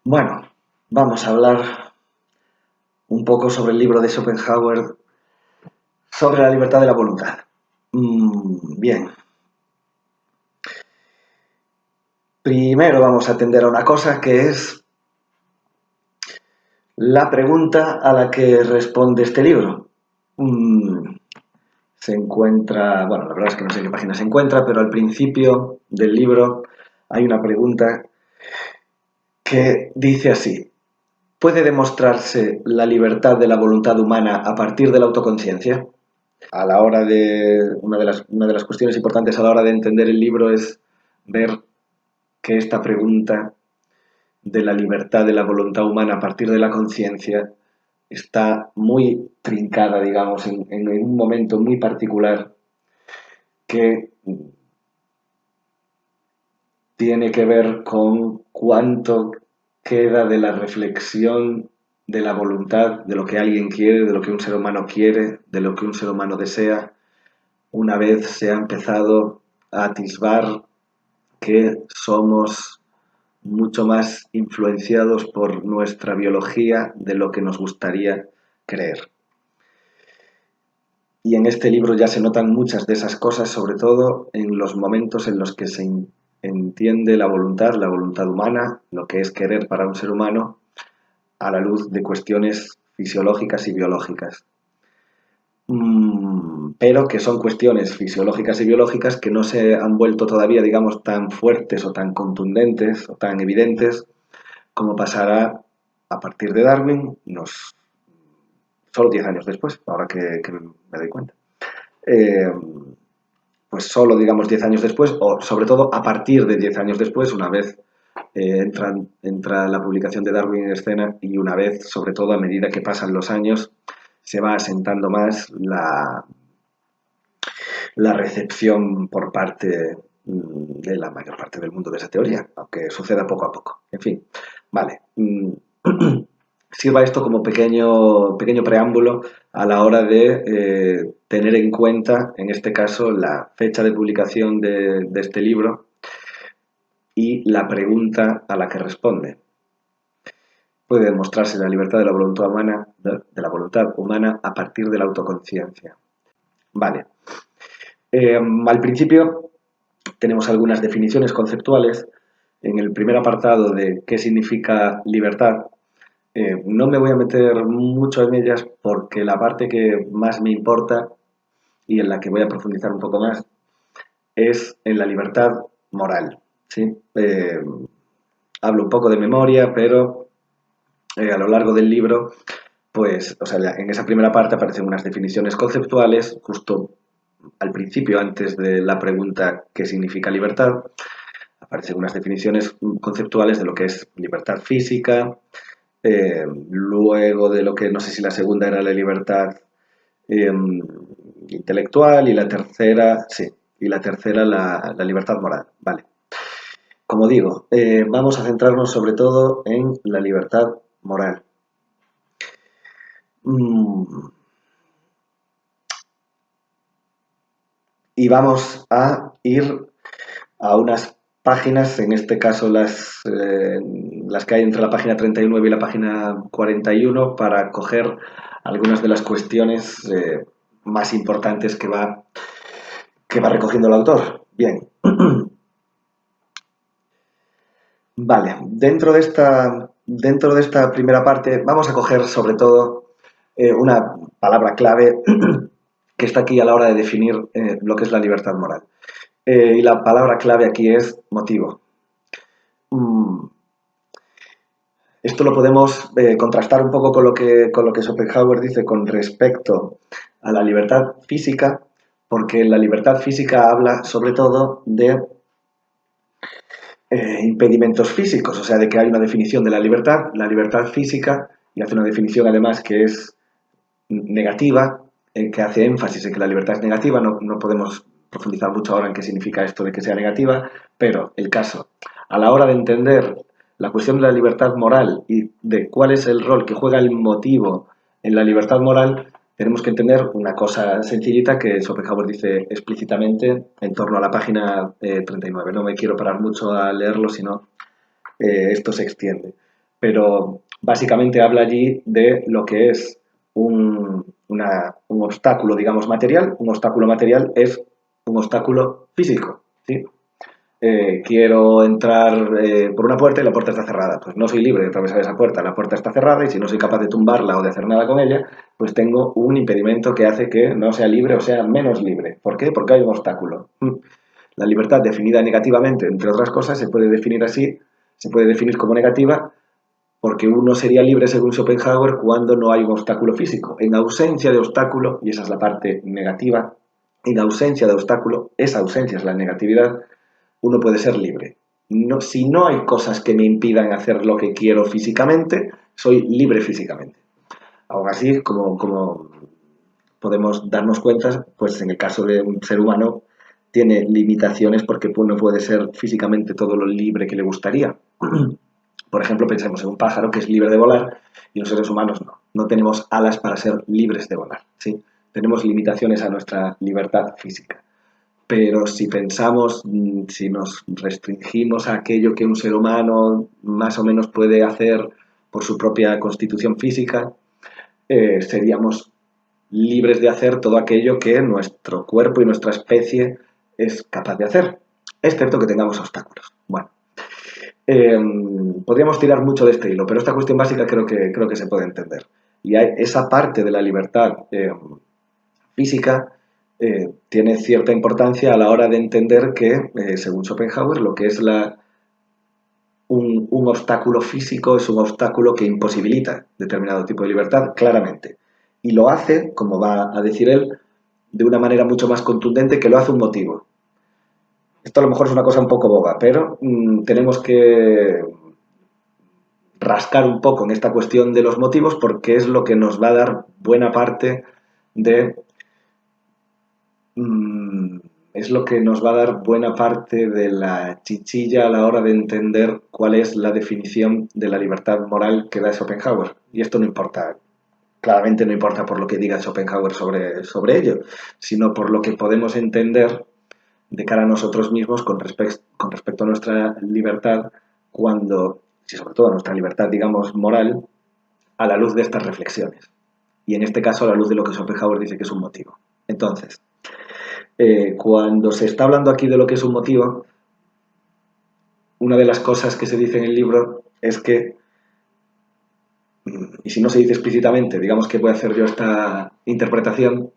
Bueno, vamos a hablar un poco sobre el libro de Schopenhauer sobre la libertad de la voluntad. Bien, primero vamos a atender a una cosa que es la pregunta a la que responde este libro. Se encuentra, bueno, la verdad es que no sé en qué página se encuentra, pero al principio del libro hay una pregunta que dice así: ¿puede demostrarse la libertad de la voluntad humana a partir de la autoconciencia? A la hora de una de las cuestiones importantes a la hora de entender el libro es ver que esta pregunta de la libertad de la voluntad humana a partir de la conciencia está muy trincada, digamos, en un momento muy particular que tiene que ver con cuánto queda de la reflexión de la voluntad, de lo que alguien quiere, de lo que un ser humano quiere, de lo que un ser humano desea, una vez se ha empezado a atisbar que somos mucho más influenciados por nuestra biología de lo que nos gustaría creer. Y en este libro ya se notan muchas de esas cosas, sobre todo en los momentos en los que se entiende la voluntad humana, lo que es querer para un ser humano, a la luz de cuestiones fisiológicas y biológicas. Pero que son cuestiones fisiológicas y biológicas que no se han vuelto todavía, digamos, tan fuertes o tan contundentes o tan evidentes como pasará a partir de Darwin, solo 10 años después, ahora que me doy cuenta. Eh, pues solo, digamos, 10 años después, o sobre todo a partir de 10 años después, una vez entra la publicación de Darwin en escena y una vez, sobre todo a medida que pasan los años, se va asentando más la recepción por parte de la mayor parte del mundo de esa teoría, aunque suceda poco a poco. En fin, vale. Sirva esto como pequeño preámbulo a la hora de tener en cuenta, en este caso, la fecha de publicación de este libro y la pregunta a la que responde. Puede demostrarse la libertad de la voluntad humana a partir de la autoconciencia. Vale. Al principio tenemos algunas definiciones conceptuales. En el primer apartado de qué significa libertad, no me voy a meter mucho en ellas porque la parte que más me importa y en la que voy a profundizar un poco más es en la libertad moral. ¿Sí? Hablo un poco de memoria, pero a lo largo del libro, pues, o sea, en esa primera parte aparecen unas definiciones conceptuales, justo al principio, antes de la pregunta ¿qué significa libertad? Aparecen unas definiciones conceptuales de lo que es libertad física, luego de lo que no sé si la segunda era la libertad eh, intelectual y la tercera, sí, y la tercera la libertad moral. Vale. Como digo, vamos a centrarnos sobre todo en la libertad moral. Y vamos a ir a unas páginas, en este caso las que hay entre la página 39 y la página 41, para coger algunas de las cuestiones más importantes que va recogiendo el autor. Bien. Vale, dentro de esta primera parte vamos a coger sobre todo una palabra clave que está aquí a la hora de definir lo que es la libertad moral. Y la palabra clave aquí es motivo. Esto lo podemos contrastar un poco con lo que Schopenhauer dice con respecto a la libertad física, porque la libertad física habla sobre todo de impedimentos físicos, o sea, de que hay una definición de la libertad física, y hace una definición además que es negativa, que hace énfasis en que la libertad es negativa. No podemos profundizar mucho ahora en qué significa esto de que sea negativa, pero el caso, a la hora de entender la cuestión de la libertad moral y de cuál es el rol que juega el motivo en la libertad moral, tenemos que entender una cosa sencillita que Schopenhauer dice explícitamente en torno a la página 39. No me quiero parar mucho a leerlo, sino esto se extiende. pero básicamente habla allí de lo que es un obstáculo, digamos, material. Un obstáculo material es un obstáculo físico, ¿sí? Quiero entrar por una puerta y la puerta está cerrada. Pues no soy libre de atravesar esa puerta, la puerta está cerrada y si no soy capaz de tumbarla o de hacer nada con ella, pues tengo un impedimento que hace que no sea libre o sea menos libre. ¿Por qué? Porque hay un obstáculo. La libertad definida negativamente, entre otras cosas, se puede definir así, se puede definir como negativa porque uno sería libre según Schopenhauer cuando no hay un obstáculo físico. En ausencia de obstáculo, y esa es la parte negativa, en ausencia de obstáculo, esa ausencia es la negatividad, uno puede ser libre. No, si no hay cosas que me impidan hacer lo que quiero físicamente, soy libre físicamente. Aún así, como podemos darnos cuenta, pues en el caso de un ser humano tiene limitaciones porque no puede ser físicamente todo lo libre que le gustaría. Por ejemplo, pensemos en un pájaro que es libre de volar y los seres humanos no. No tenemos alas para ser libres de volar, ¿sí? Tenemos limitaciones a nuestra libertad física. Pero si pensamos, si nos restringimos a aquello que un ser humano más o menos puede hacer por su propia constitución física, seríamos libres de hacer todo aquello que nuestro cuerpo y nuestra especie es capaz de hacer, excepto que tengamos obstáculos. Bueno, eh, podríamos tirar mucho de este hilo, pero esta cuestión básica creo que se puede entender. Y hay esa parte de la libertad física tiene cierta importancia a la hora de entender que, según Schopenhauer, lo que es un obstáculo físico es un obstáculo que imposibilita determinado tipo de libertad, claramente. Y lo hace, como va a decir él, de una manera mucho más contundente que lo hace un motivo. Esto a lo mejor es una cosa un poco boba, pero tenemos que rascar un poco en esta cuestión de los motivos porque es lo que nos va a dar buena parte de es lo que nos va a dar buena parte de la chichilla a la hora de entender cuál es la definición de la libertad moral que da Schopenhauer. Y esto no importa, claramente no importa por lo que diga Schopenhauer sobre ello, sino por lo que podemos entender de cara a nosotros mismos con respecto a nuestra libertad cuando, y sobre todo a nuestra libertad, digamos, moral, a la luz de estas reflexiones. Y en este caso a la luz de lo que Schopenhauer dice que es un motivo. Entonces, cuando se está hablando aquí de lo que es un motivo, una de las cosas que se dice en el libro es que, y si no se dice explícitamente, digamos que voy a hacer yo esta interpretación,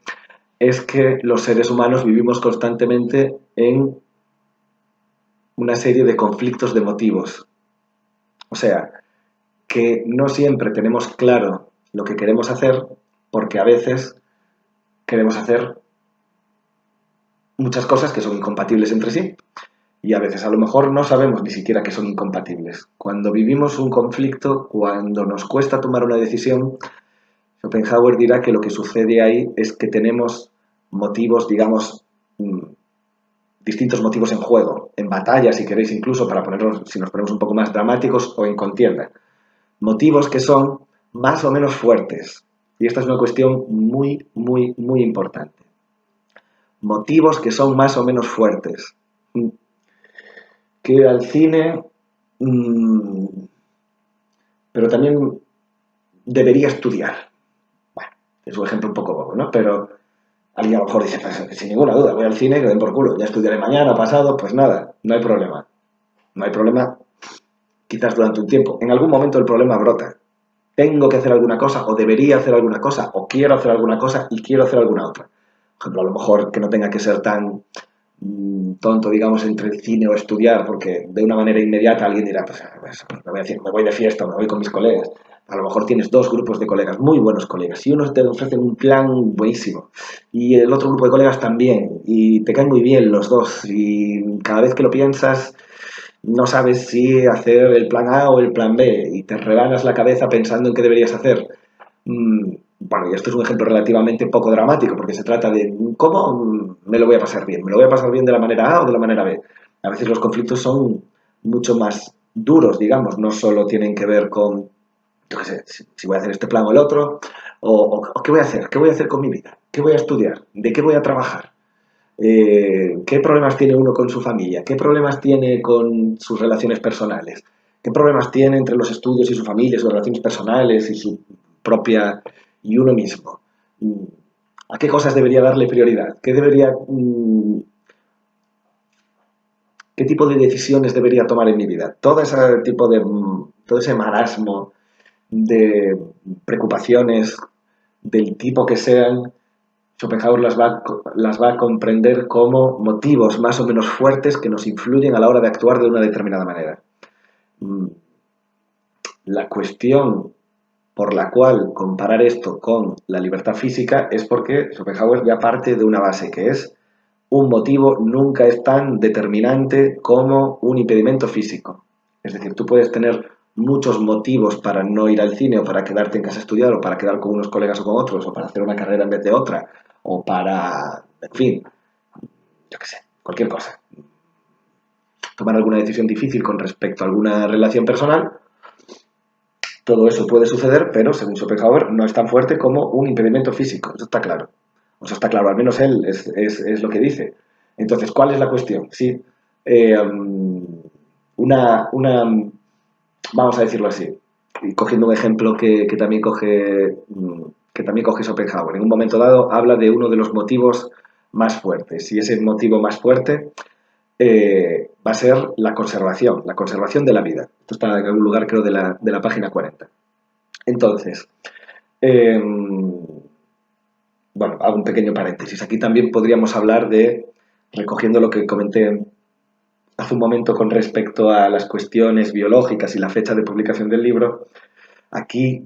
es que los seres humanos vivimos constantemente en una serie de conflictos de motivos. O sea, que no siempre tenemos claro lo que queremos hacer porque a veces queremos hacer muchas cosas que son incompatibles entre sí. Y a veces a lo mejor no sabemos ni siquiera que son incompatibles. Cuando vivimos un conflicto, cuando nos cuesta tomar una decisión, Schopenhauer dirá que lo que sucede ahí es que tenemos motivos, digamos, distintos motivos en juego, en batalla, si queréis incluso, para ponernos, si nos ponemos un poco más dramáticos, o en contienda. Motivos que son más o menos fuertes. Y esta es una cuestión muy, muy, muy importante. Motivos que son más o menos fuertes. Que ir al cine, pero también debería estudiar. Bueno, es un ejemplo un poco bobo, ¿no? Pero alguien a lo mejor dice, pues, sin ninguna duda, voy al cine, que den por culo, ya estudiaré mañana, pasado, pues nada, no hay problema. No hay problema, quizás durante un tiempo. En algún momento el problema brota. Tengo que hacer alguna cosa, o debería hacer alguna cosa, o quiero hacer alguna cosa y quiero hacer alguna otra. Por ejemplo, a lo mejor que no tenga que ser tan tonto, digamos, entre el cine o estudiar, porque de una manera inmediata alguien dirá, pues me voy a decir, me voy de fiesta, me voy con mis colegas. A lo mejor tienes dos grupos de colegas, muy buenos colegas, y unos te ofrecen un plan buenísimo, y el otro grupo de colegas también, y te caen muy bien los dos, y cada vez que lo piensas, no sabes si hacer el plan A o el plan B, y te rebanas la cabeza pensando en qué deberías hacer. Bueno, y esto es un ejemplo relativamente poco dramático, porque se trata de cómo me lo voy a pasar bien. ¿Me lo voy a pasar bien de la manera A o de la manera B? A veces los conflictos son mucho más duros, digamos, no solo tienen que ver con, yo qué sé, si voy a hacer este plan o el otro, o qué voy a hacer, qué voy a hacer con mi vida, qué voy a estudiar, de qué voy a trabajar, qué problemas tiene uno con su familia, qué problemas tiene con sus relaciones personales, ¿Qué problemas tiene entre los estudios y su familia, sus relaciones personales y su propia y uno mismo? ¿A qué cosas debería darle prioridad? ¿Qué tipo de decisiones debería tomar en mi vida? Todo ese marasmo de preocupaciones del tipo que sean, Schopenhauer las va a comprender como motivos más o menos fuertes que nos influyen a la hora de actuar de una determinada manera. La cuestión por la cual comparar esto con la libertad física es porque Schopenhauer ya parte de una base que es un motivo nunca es tan determinante como un impedimento físico. Es decir, tú puedes tener muchos motivos para no ir al cine o para quedarte en casa a estudiar o para quedar con unos colegas o con otros o para hacer una carrera en vez de otra o para, en fin, yo qué sé, cualquier cosa. Tomar alguna decisión difícil con respecto a alguna relación personal. Todo eso puede suceder, pero según Schopenhauer no es tan fuerte como un impedimento físico. Eso está claro. Eso está claro, al menos él es lo que dice. Entonces, ¿cuál es la cuestión? Sí, eh, vamos a decirlo así, y cogiendo un ejemplo que también coge Schopenhauer. En un momento dado habla de uno de los motivos más fuertes, y ese motivo más fuerte va a ser la conservación de la vida. Esto está en algún lugar, creo, de la página 40. Entonces, eh, bueno, hago un pequeño paréntesis. Aquí también podríamos hablar de, recogiendo lo que comenté hace un momento con respecto a las cuestiones biológicas y la fecha de publicación del libro, aquí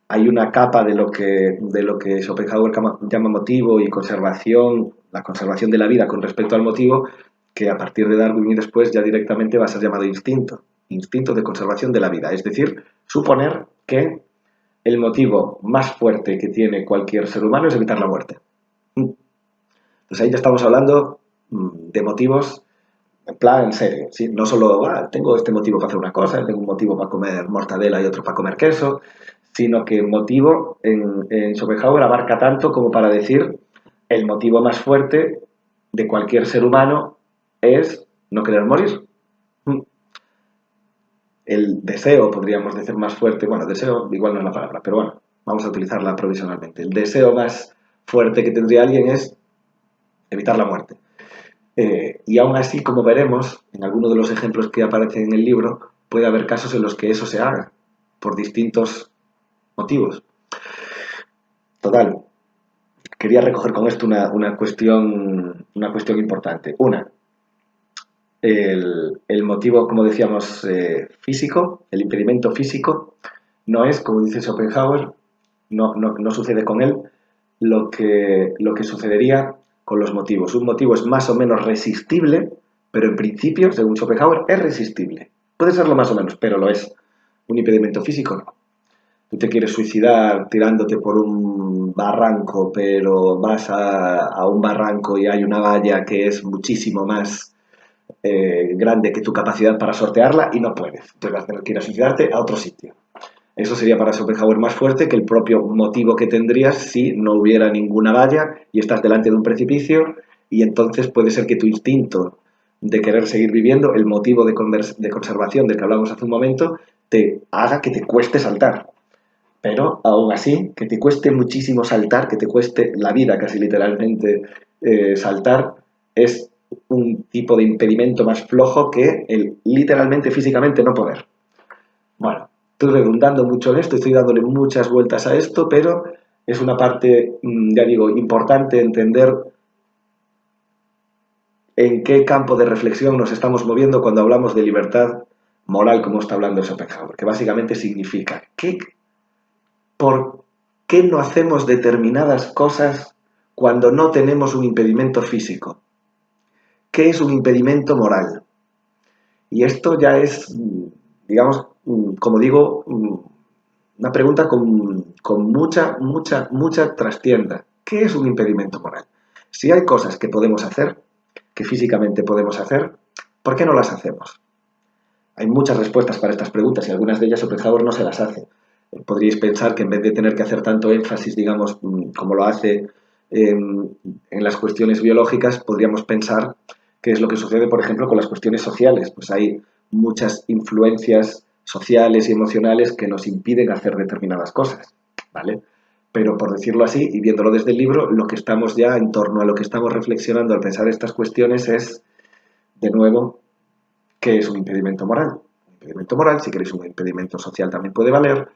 hay una capa de lo que Schopenhauer llama motivo y conservación, la conservación de la vida con respecto al motivo, que a partir de Darwin y después ya directamente va a ser llamado instinto de conservación de la vida. Es decir, suponer que el motivo más fuerte que tiene cualquier ser humano es evitar la muerte. Entonces ahí ya estamos hablando de motivos en plan, en serio, ¿sí? No solo, tengo este motivo para hacer una cosa, tengo un motivo para comer mortadela y otro para comer queso, sino que el motivo en Schopenhauer abarca tanto como para decir el motivo más fuerte de cualquier ser humano es no querer morir. El deseo, podríamos decir más fuerte, bueno, deseo igual no es la palabra, pero bueno, vamos a utilizarla provisionalmente. El deseo más fuerte que tendría alguien es evitar la muerte. Y aún así, como veremos, en alguno de los ejemplos que aparecen en el libro, puede haber casos en los que eso se haga, por distintos motivos. Total, quería recoger con esto una cuestión importante. El motivo, como decíamos, físico, el impedimento físico, no es, como dice Schopenhauer, no sucede con él lo que sucedería con los motivos. Un motivo es más o menos resistible, pero en principio, según Schopenhauer, es resistible. Puede serlo más o menos, pero lo es. Un impedimento físico no. Tú te quieres suicidar tirándote por un barranco, pero vas a un barranco y hay una valla que es muchísimo más grande que tu capacidad para sortearla y no puedes. Entonces vas a tener que ir a suicidarte a otro sitio. Eso sería para Schopenhauer más fuerte que el propio motivo que tendrías si no hubiera ninguna valla y estás delante de un precipicio y entonces puede ser que tu instinto de querer seguir viviendo, el motivo de conservación del que hablamos hace un momento, te haga que te cueste saltar. Pero aún así, que te cueste muchísimo saltar, que te cueste la vida casi literalmente saltar, es un tipo de impedimento más flojo que el literalmente físicamente no poder. Bueno, estoy redundando mucho en esto, estoy dándole muchas vueltas a esto, pero es una parte, ya digo, importante entender en qué campo de reflexión nos estamos moviendo cuando hablamos de libertad moral, como está hablando Schopenhauer, que básicamente significa ¿por qué no hacemos determinadas cosas cuando no tenemos un impedimento físico? ¿Qué es un impedimento moral? Y esto ya es, digamos, como digo, una pregunta con mucha trastienda. ¿Qué es un impedimento moral? Si hay cosas que podemos hacer, que físicamente podemos hacer, ¿por qué no las hacemos? Hay muchas respuestas para estas preguntas y algunas de ellas Schopenhauer no se las hace. Podríais pensar que en vez de tener que hacer tanto énfasis, digamos, como lo hace en las cuestiones biológicas, podríamos pensar qué es lo que sucede, por ejemplo, con las cuestiones sociales. Pues hay muchas influencias sociales y emocionales que nos impiden hacer determinadas cosas, ¿vale? Pero por decirlo así, y viéndolo desde el libro, lo que estamos ya en torno a lo que estamos reflexionando al pensar estas cuestiones es, de nuevo, ¿qué es un impedimento moral? Un impedimento moral, si queréis un impedimento social también puede valer.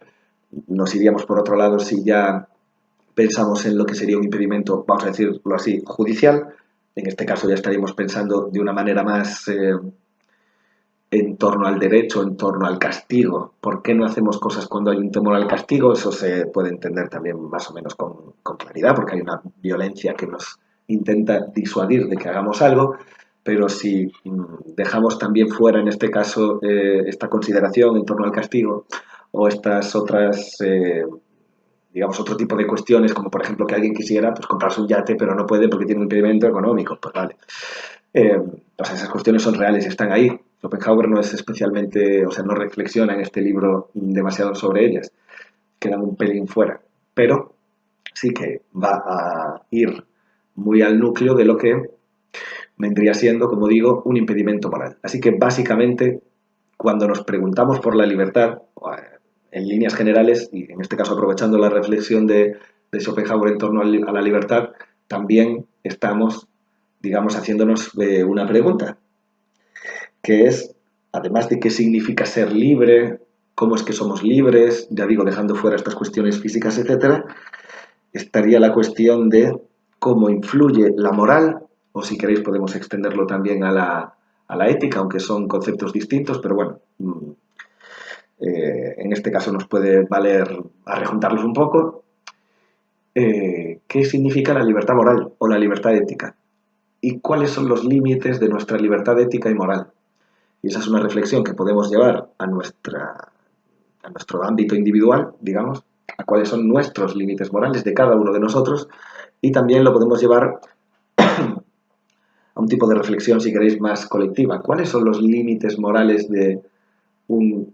Nos iríamos por otro lado si ya pensamos en lo que sería un impedimento, vamos a decirlo así, judicial. En este caso ya estaríamos pensando de una manera más en torno al derecho, en torno al castigo. ¿Por qué no hacemos cosas cuando hay un temor al castigo? Eso se puede entender también más o menos con claridad, porque hay una violencia que nos intenta disuadir de que hagamos algo, pero si dejamos también fuera, en este caso, esta consideración en torno al castigo o estas otras, digamos, otro tipo de cuestiones, como por ejemplo que alguien quisiera pues, comprarse un yate, pero no puede porque tiene un impedimento económico, pues vale. O sea, esas cuestiones son reales y están ahí. Schopenhauer no es especialmente, o sea, no reflexiona en este libro demasiado sobre ellas, quedan un pelín fuera, pero sí que va a ir muy al núcleo de lo que vendría siendo, como digo, un impedimento moral. Así que básicamente, cuando nos preguntamos por la libertad, en líneas generales, y en este caso aprovechando la reflexión de Schopenhauer en torno a la libertad, también estamos, digamos, haciéndonos una pregunta, que es, además de qué significa ser libre, cómo es que somos libres, ya digo, dejando fuera estas cuestiones físicas, etcétera, estaría la cuestión de cómo influye la moral, o si queréis podemos extenderlo también a la ética, aunque son conceptos distintos, pero bueno, en este caso nos puede valer a rejuntarlos un poco. ¿Qué significa la libertad moral o la libertad ética? ¿Y cuáles son los límites de nuestra libertad ética y moral? Y esa es una reflexión que podemos llevar a nuestro ámbito individual, digamos, a cuáles son nuestros límites morales de cada uno de nosotros, y también lo podemos llevar a un tipo de reflexión, si queréis, más colectiva. ¿Cuáles son los límites morales de un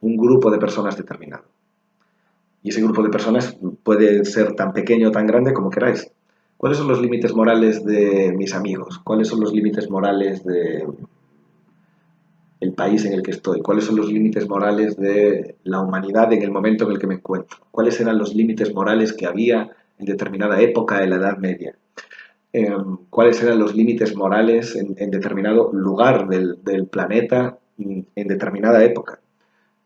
grupo de personas determinado? Y ese grupo de personas puede ser tan pequeño o tan grande como queráis. ¿Cuáles son los límites morales de mis amigos? ¿Cuáles son los límites morales de el país en el que estoy? ¿Cuáles son los límites morales de la humanidad en el momento en el que me encuentro? ¿Cuáles eran los límites morales que había en determinada época de la Edad Media? ¿Cuáles eran los límites morales en determinado lugar del planeta en determinada época?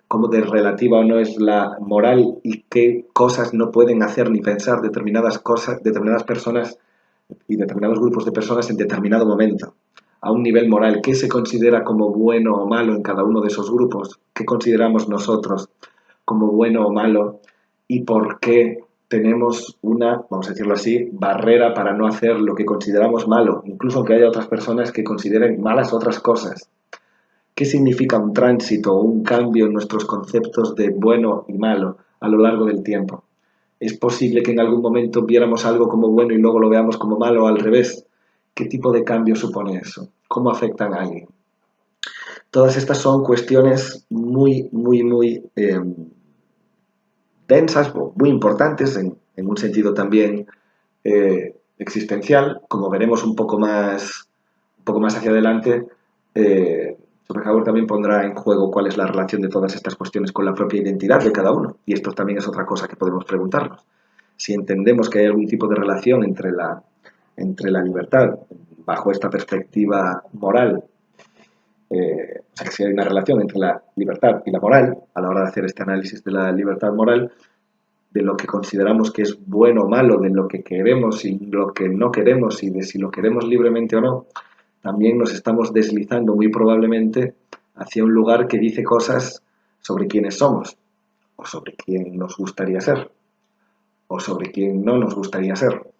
¿Cómo de relativa o no es la moral y qué cosas no pueden hacer ni pensar determinadas cosas, determinadas personas y determinados grupos de personas en determinado momento? A un nivel moral, ¿qué se considera como bueno o malo en cada uno de esos grupos? ¿Qué consideramos nosotros como bueno o malo? ¿Y por qué tenemos una, vamos a decirlo así, barrera para no hacer lo que consideramos malo, incluso aunque haya otras personas que consideren malas otras cosas? ¿Qué significa un tránsito o un cambio en nuestros conceptos de bueno y malo a lo largo del tiempo? ¿Es posible que en algún momento viéramos algo como bueno y luego lo veamos como malo o al revés? ¿Qué tipo de cambio supone eso? ¿Cómo afectan a alguien? Todas estas son cuestiones muy densas o muy importantes en un sentido también existencial. Como veremos un poco más hacia adelante, Schopenhauer también pondrá en juego cuál es la relación de todas estas cuestiones con la propia identidad de cada uno. Y esto también es otra cosa que podemos preguntarnos. Si entendemos que hay algún tipo de relación entre la libertad, bajo esta perspectiva moral, o sea, que si hay una relación entre la libertad y la moral, a la hora de hacer este análisis de la libertad moral, de lo que consideramos que es bueno o malo, de lo que queremos y lo que no queremos y de si lo queremos libremente o no, también nos estamos deslizando muy probablemente hacia un lugar que dice cosas sobre quiénes somos, o sobre quién nos gustaría ser, o sobre quién no nos gustaría ser.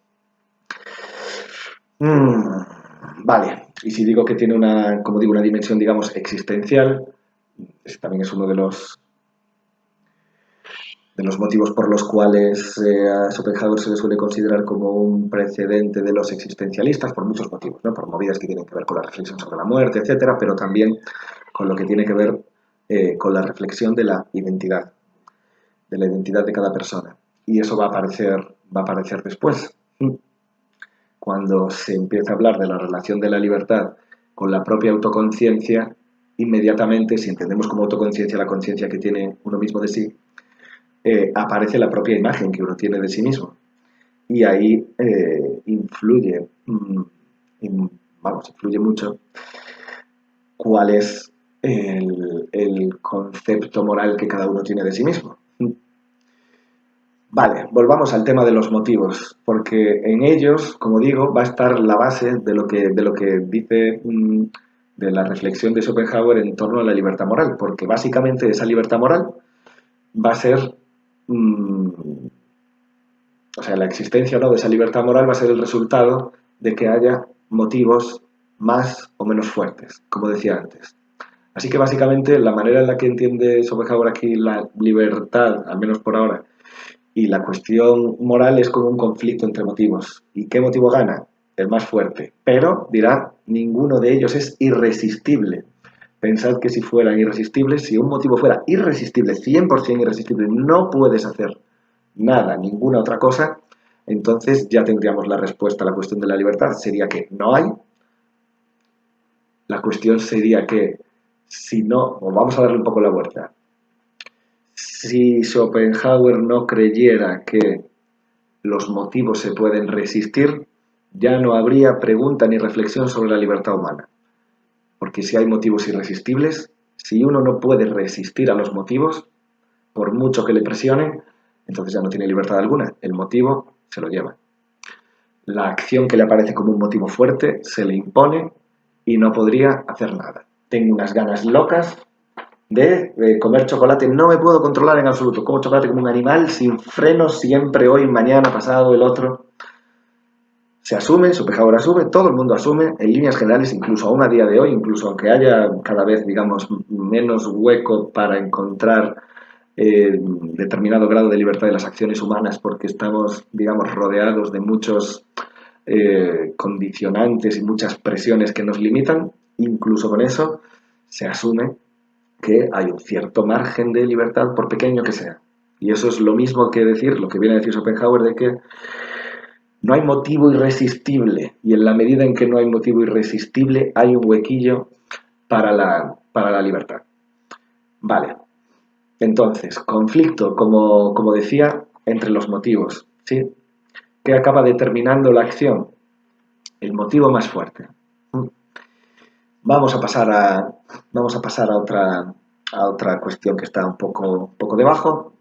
Vale, y si digo que tiene una, como digo, una dimensión, digamos, existencial, ese también es uno de los motivos por los cuales a Schopenhauer se le suele considerar como un precedente de los existencialistas, por muchos motivos, ¿no? Por movidas que tienen que ver con la reflexión sobre la muerte, etcétera, pero también con lo que tiene que ver con la reflexión de la identidad de cada persona. Y eso va a aparecer después, cuando se empieza a hablar de la relación de la libertad con la propia autoconciencia inmediatamente, si entendemos como autoconciencia la conciencia que tiene uno mismo de sí, aparece la propia imagen que uno tiene de sí mismo. Y ahí influye, influye mucho cuál es el concepto moral que cada uno tiene de sí mismo. Vale, volvamos al tema de los motivos, porque en ellos, como digo, va a estar la base de lo que dice de la reflexión de Schopenhauer en torno a la libertad moral, porque básicamente esa libertad moral va a ser, o sea, la existencia, ¿no?, de esa libertad moral va a ser el resultado de que haya motivos más o menos fuertes, como decía antes. Así que básicamente la manera en la que entiende Schopenhauer aquí la libertad, al menos por ahora, y la cuestión moral es como un conflicto entre motivos. ¿Y qué motivo gana? El más fuerte. Pero, dirá, ninguno de ellos es irresistible. Pensad que si fueran irresistibles, si un motivo fuera irresistible, 100% irresistible, no puedes hacer nada, ninguna otra cosa, entonces ya tendríamos la respuesta a la cuestión de la libertad. Sería que no hay. La cuestión sería que si no, o vamos a darle un poco la vuelta. Si Schopenhauer no creyera que los motivos se pueden resistir, ya no habría pregunta ni reflexión sobre la libertad humana. Porque si hay motivos irresistibles, si uno no puede resistir a los motivos, por mucho que le presionen, entonces ya no tiene libertad alguna. El motivo se lo lleva. La acción que le aparece como un motivo fuerte se le impone y no podría hacer nada. Tengo unas ganas locas de comer chocolate, no me puedo controlar en absoluto. Como chocolate como un animal, sin frenos, siempre, hoy, mañana, pasado, el otro. Se asume, Schopenhauer asume, todo el mundo asume, en líneas generales, incluso aún a día de hoy, incluso aunque haya cada vez, digamos, menos hueco para encontrar determinado grado de libertad de las acciones humanas, porque estamos, digamos, rodeados de muchos condicionantes y muchas presiones que nos limitan, incluso con eso se asume que hay un cierto margen de libertad, por pequeño que sea. Y eso es lo mismo que decir, lo que viene a decir Schopenhauer, de que no hay motivo irresistible, y en la medida en que no hay motivo irresistible, hay un huequillo para la libertad. Vale. Entonces, conflicto, como decía, entre los motivos, ¿sí? ¿Qué acaba determinando la acción? El motivo más fuerte. Vamos a pasar a otra cuestión que está un poco debajo.